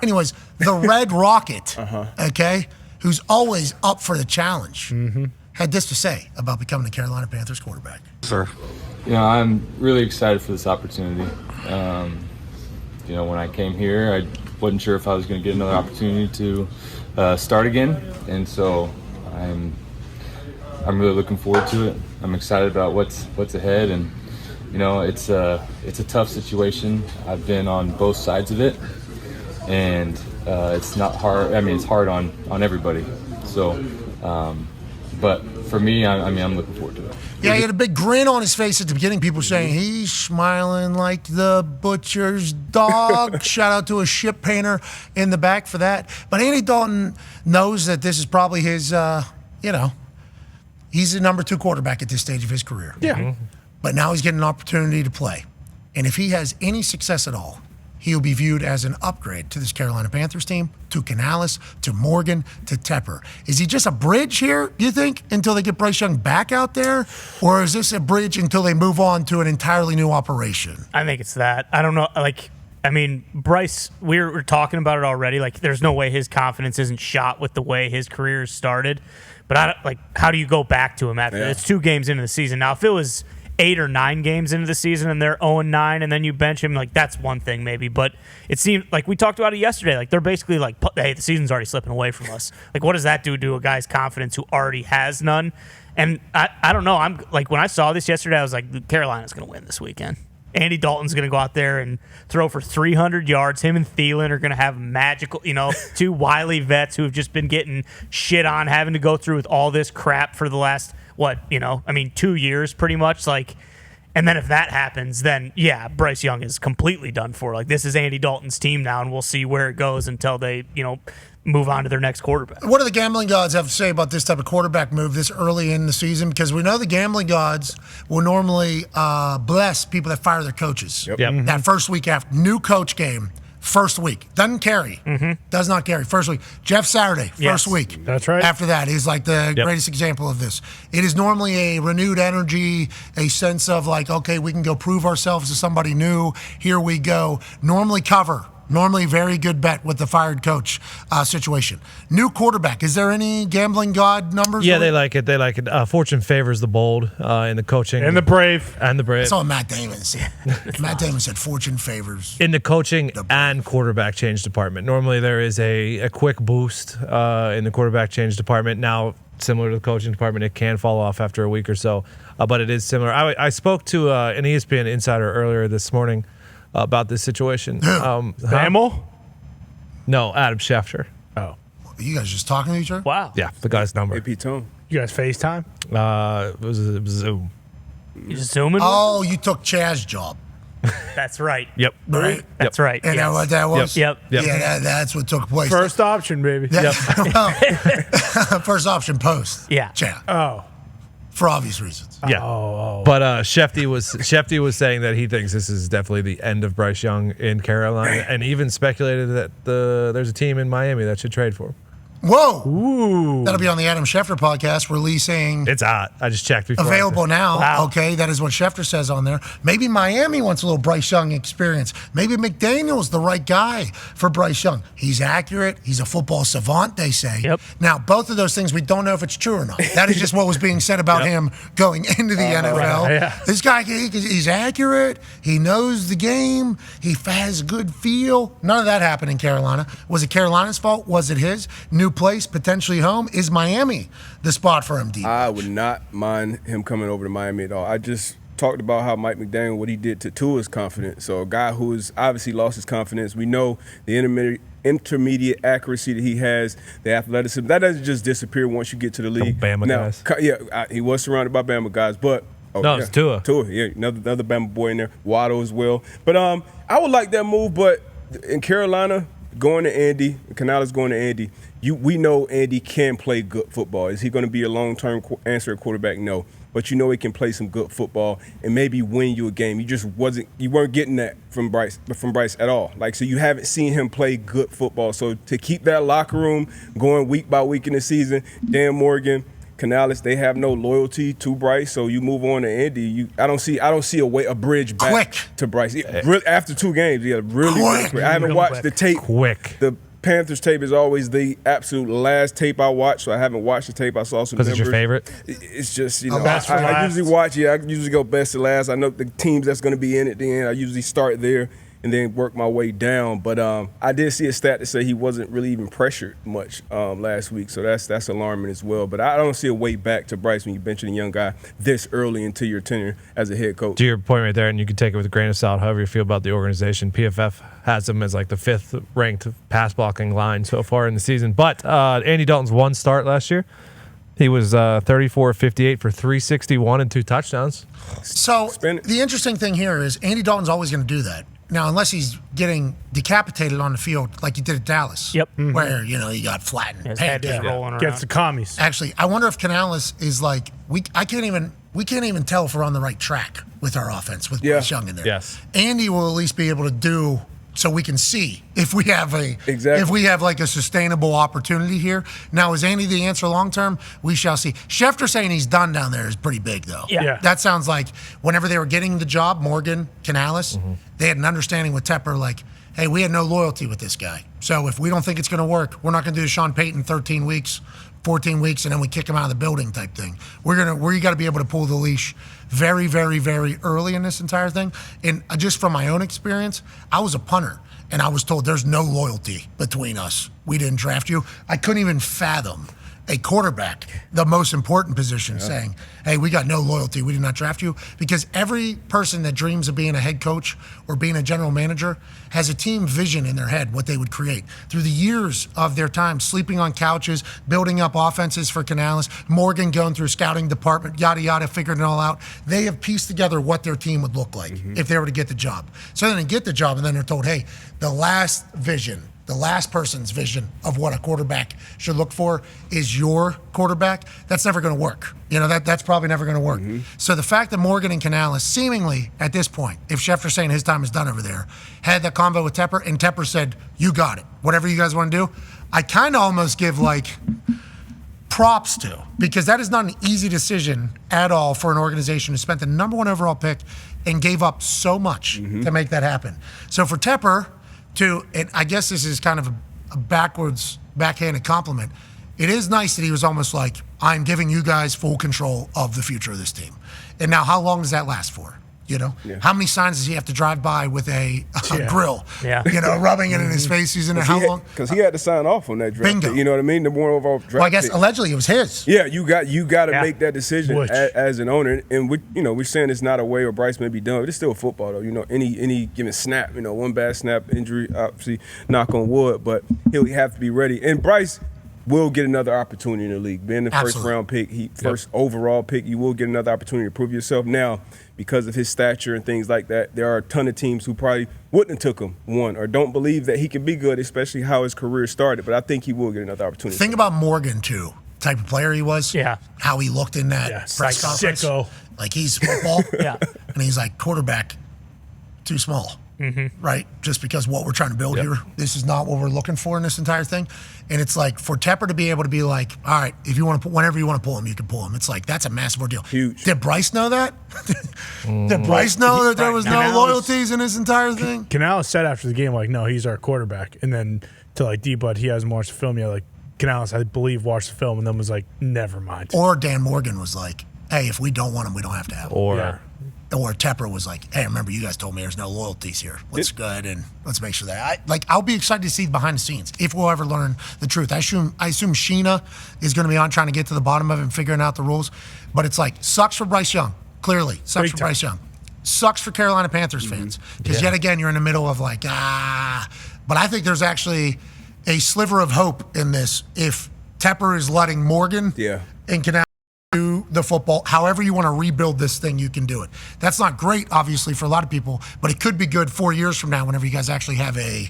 Anyways, the Red Rocket, okay, who's always up for the challenge, had this to say about becoming the Carolina Panthers quarterback. Sir. I'm really excited for this opportunity. When I came here, I wasn't sure if I was going to get another opportunity to start again, and so I'm really looking forward to it. I'm excited about what's ahead, and it's a tough situation. I've been on both sides of it, and it's not hard. I mean, it's hard on everybody. So, but for me, I'm looking forward to it. Yeah, he had a big grin on his face at the beginning. People saying he's smiling like the butcher's dog. Shout out to a ship painter in the back for that. But Andy Dalton knows that this is probably his, he's the number 2 quarterback at this stage of his career. Yeah. But now he's getting an opportunity to play. And if he has any success at all, he'll be viewed as an upgrade to this Carolina Panthers team, to Canales, to Morgan, to Tepper. Is he just a bridge here, do you think, until they get Bryce Young back out there? Or is this a bridge until they move on to an entirely new operation? I think it's that. I don't know. Bryce, we're talking about it already. There's no way his confidence isn't shot with the way his career started. But how do you go back to him after it's 2 games into the season? Now, if it was 8 or 9 games into the season and they're 0-9 and then you bench him, that's one thing maybe. But it seemed like we talked about it yesterday. They're basically hey, the season's already slipping away from us. What does that do to a guy's confidence who already has none? And I don't know. I'm when I saw this yesterday, I was like, Carolina's going to win this weekend. Andy Dalton's going to go out there and throw for 300 yards. Him and Thielen are going to have magical, 2 wily vets who have just been getting shit on, having to go through with all this crap for the last 2 years pretty much. And then if that happens, then Bryce Young is completely done for. This is Andy Dalton's team now, and we'll see where it goes until they, move on to their next quarterback. What do the gambling gods have to say about this type of quarterback move this early in the season? Because we know the gambling gods will normally bless people that fire their coaches. Yep. That first week after new coach game. First week. Doesn't carry. Does not carry. First week. Jeff Saturday, first week. That's right. After that, he's the greatest example of this. It is normally a renewed energy, a sense of okay, we can go prove ourselves to somebody new. Here we go. Normally cover. Normally very good bet with the fired coach situation. New quarterback. Is there any gambling god numbers? Yeah, they like it. They like it. Fortune favors the bold in the coaching. And the brave. That's all Matt Damon said. Matt Damon said fortune favors. In the coaching and quarterback change department. Normally there is a quick boost in the quarterback change department. Now, similar to the coaching department, it can fall off after a week or so. But it is similar. I spoke to an ESPN insider earlier this morning about this situation. Hamill? No, Adam Schefter. Oh. You guys just talking to each other? Wow. Yeah, the guy's number. AP Tone. You guys FaceTime? It was Zoom. You zooming? Oh, you took Chaz's job. That's right. Yep. Right? That's right. And that what that was? Yep. Yeah, that's what took place. First option, baby. First option post. Yeah. Chad. Oh. For obvious reasons. Yeah. But Shefty was saying that he thinks this is definitely the end of Bryce Young in Carolina, and even speculated that there's a team in Miami that should trade for him. Whoa. Ooh. That'll be on the Adam Schefter podcast, releasing. It's hot. I just checked before. Available now. Wow. Okay, that is what Schefter says on there. Maybe Miami wants a little Bryce Young experience. Maybe McDaniel's the right guy for Bryce Young. He's accurate. He's a football savant, they say. Yep. Now, both of those things, we don't know if it's true or not. That is just what was being said about him going into the NFL. Right, yeah. This guy, he's accurate. He knows the game. He has a good feel. None of that happened in Carolina. Was it Carolina's fault? Was it his? New place, potentially home. Is Miami the spot for him, D? I would not mind him coming over to Miami at all. I just talked about how Mike McDaniel, what he did to Tua's confidence. So a guy who has obviously lost his confidence. We know the intermediate accuracy that he has, the athleticism. That doesn't just disappear once you get to the league. Bama guys. Yeah, he was surrounded by Bama guys, but it's Tua. Tua, yeah, another Bama boy in there. Waddle as well. But I would like that move, but in Carolina, going to Andy, Canales going to Andy, we know Andy can play good football. Is he going to be a long-term answer at quarterback? No. But you know he can play some good football and maybe win you a game. You weren't getting that from Bryce at all. So you haven't seen him play good football. So to keep that locker room going week by week in the season, Dan Morgan, Canales, they have no loyalty to Bryce, so you move on to Indy. I don't see a bridge back Quick. to Bryce. After 2 games, really Quick. I haven't watched the tape. Quick. The Panthers tape is always the absolute last tape I watch, so I haven't watched the tape. I saw some Because it's your favorite? It's just, Best for I last. usually watch, I usually go best to last. I know the teams that's going to be in it then. I usually start there and then work my way down. But I did see a stat that said he wasn't really even pressured much last week, so that's alarming as well. But I don't see a way back to Bryce when you benching a young guy this early into your tenure as a head coach. To your point right there, and you can take it with a grain of salt, however you feel about the organization. PFF has him as like the 5th ranked pass blocking line so far in the season. But Andy Dalton's 1 start last year. He was 34-58 for 361 and 2 touchdowns. So Spin it. the interesting thing here is Andy Dalton's always going to do that. Now, unless he's getting decapitated on the field like he did at Dallas. Yep. Where, he got flattened. His head is pancake. rolling around. Gets the commies. Actually, I wonder if Canales is like we can't even tell if we're on the right track with our offense with Bryce Young in there. Yes. Andy will at least be able to do so we can see if we have Exactly. if we have like a sustainable opportunity here. Now, is Andy the answer long term? We shall see. Schefter saying he's done down there is pretty big though. Yeah. That sounds like whenever they were getting the job, Morgan, Canales, they had an understanding with Tepper like, hey, we had no loyalty with this guy. So if we don't think it's going to work, we're not going to do the Sean Payton 13 weeks, 14 weeks, and then we kick him out of the building type thing. We got to be able to pull the leash very, very, very early in this entire thing. And just from my own experience, I was a punter, and I was told there's no loyalty between us. We didn't draft you. I couldn't even fathom a quarterback, the most important position, saying, hey, we got no loyalty. We did not draft you. Because every person that dreams of being a head coach or being a general manager has a team vision in their head, what they would create. Through the years of their time sleeping on couches, building up offenses for Canales, Morgan going through scouting department, yada, yada, figuring it all out, they have pieced together what their team would look like if they were to get the job. So then they get the job, and then they're told, hey, the last person's vision of what a quarterback should look for is your quarterback. That's never going to work. That's probably never going to work. So the fact that Morgan and Canales seemingly at this point, if Schefter's saying his time is done over there, had that convo with Tepper, and Tepper said, you got it. Whatever you guys want to do, I kind of almost give props to, because that is not an easy decision at all for an organization who spent the number 1 overall pick and gave up so much to make that happen. So for Tepper, and I guess this is kind of a backhanded compliment. It is nice that he was almost like, I'm giving you guys full control of the future of this team. And now, how long does that last for? How many signs does he have to drive by with a grill? Yeah. Rubbing it in his face. He's in there. How long? Because he had to sign off on that draft. Bingo. Pick, you know what I mean? The 1 overall draft. Well, I guess pick. allegedly it was his. Yeah, you got to Yeah. make that decision Which? as an owner, and we're saying it's not a way or Bryce may be done, but it's still football though. Any given snap, one bad snap, injury, obviously knock on wood, but he'll have to be ready. And Bryce will get another opportunity in the league. Being the Absolutely. first round pick, first overall pick, you will get another opportunity to prove yourself. Now, because of his stature and things like that, there are a ton of teams who probably wouldn't have took him or don't believe that he can be good, especially how his career started. But I think he will get another opportunity. Think about Morgan too, type of player he was. Yeah. How he looked in that Yes, press like conference. sicko. Like he's football. Yeah. And he's like, quarterback, too small. Right? Just because what we're trying to build here, this is not what we're looking for in this entire thing. And it's like for Tepper to be able to be like, all right, if you want to whenever you want to pull him, you can pull him. It's like that's a massive ordeal. Huge. Did Bryce know that? Did Bryce know that there was no loyalties in this entire thing? Canales said after the game, no, he's our quarterback. And then to D-Bud, he hasn't watched the film yet. Canales, I believe, watched the film and then was like, never mind. Or Dan Morgan was like, hey, if we don't want him, we don't have to have him. Or Tepper was like, hey, remember you guys told me there's no loyalties here. Let's go ahead and let's make sure that. I'll be excited to see behind the scenes if we'll ever learn the truth. I assume Sheena is going to be on trying to get to the bottom of it and figuring out the rules. But it's sucks for Bryce Young, clearly. Sucks Big for time. Bryce Young. Sucks for Carolina Panthers fans. Because yet again, you're in the middle of But I think there's actually a sliver of hope in this if Tepper is letting Morgan and Canal do the football. However you want to rebuild this thing, you can do it. That's not great, obviously, for a lot of people, but it could be good 4 years from now whenever you guys actually have a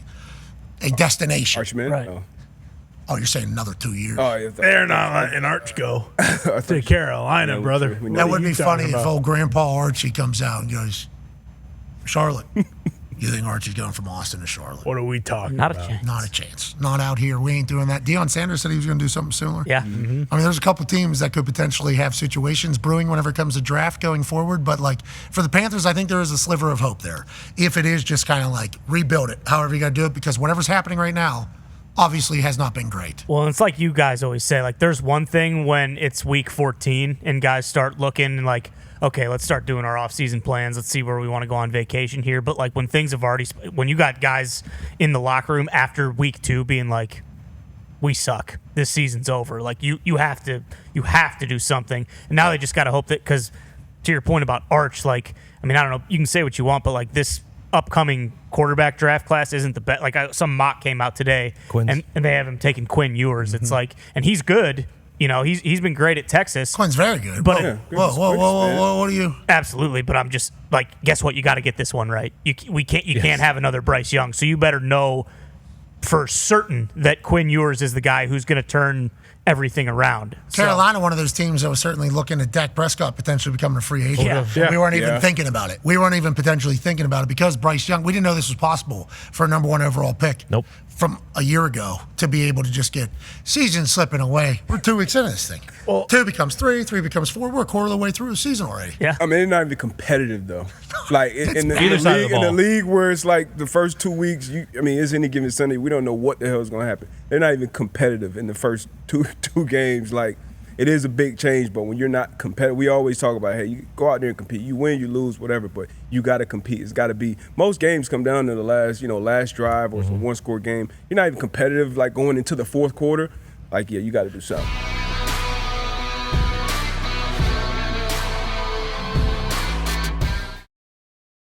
destination. Archman? Right. Oh, you're saying another 2 years. Oh, yeah. They're not letting Arch go to Carolina, brother. we know. That What would are be you funny talking if about? old Grandpa Archie comes out and goes, Charlotte, You think Archie's going from Austin to Charlotte? What are we talking Not about? a chance. Not a chance. Not out here. We ain't doing that. Deion Sanders said he was going to do something similar. Yeah. I mean, there's a couple teams that could potentially have situations brewing whenever it comes to draft going forward. But, like, for the Panthers, I think there is a sliver of hope there. If it is just kind of like rebuild it, however you got to do it, because whatever's happening right now obviously has not been great. Well, it's like you guys always say, like, there's one thing when it's week 14 and guys start looking like, okay, let's start doing our off-season plans. Let's see where we want to go on vacation here. But, like, when things have already – when you got guys in the locker room after week 2 being like, we suck. This season's over. Like, you have to do something. And now they just got to hope that – because to your point about Arch, like, I mean, I don't know. You can say what you want, but, like, this upcoming quarterback draft class isn't the best. Like, some mock came out today, and they have him taking Quinn Ewers. It's like – and he's good. You know, he's been great at Texas. Quinn's very good. But whoa, what are you? Absolutely, but I'm just like, guess what? You got to get this one right. You can't have another Bryce Young. So you better know for certain that Quinn Ewers is the guy who's going to turn everything around. Carolina, one of those teams that was certainly looking at Dak Prescott potentially becoming a free agent. Yeah. We weren't even thinking about it. We weren't even potentially thinking about it because Bryce Young, we didn't know this was possible for a number 1 overall pick. Nope. From a year ago to be able to just get season slipping away. We're 2 weeks into this thing. Well, 2 becomes 3, 3 becomes 4. We're a quarter of the way through the season already. Yeah. I mean, they're not even competitive though. Like in Either side of the the ball. league where it's like the first 2 weeks. It's any given Sunday. We don't know what the hell is going to happen. They're not even competitive in the first two games. Like, it is a big change, but when you're not competitive, we always talk about, hey, you go out there and compete. You win, you lose, whatever, but you got to compete. It's got to be. Most games come down to the last drive or it's a one-score game. You're not even competitive, like going into the fourth quarter. Like, yeah, you got to do something.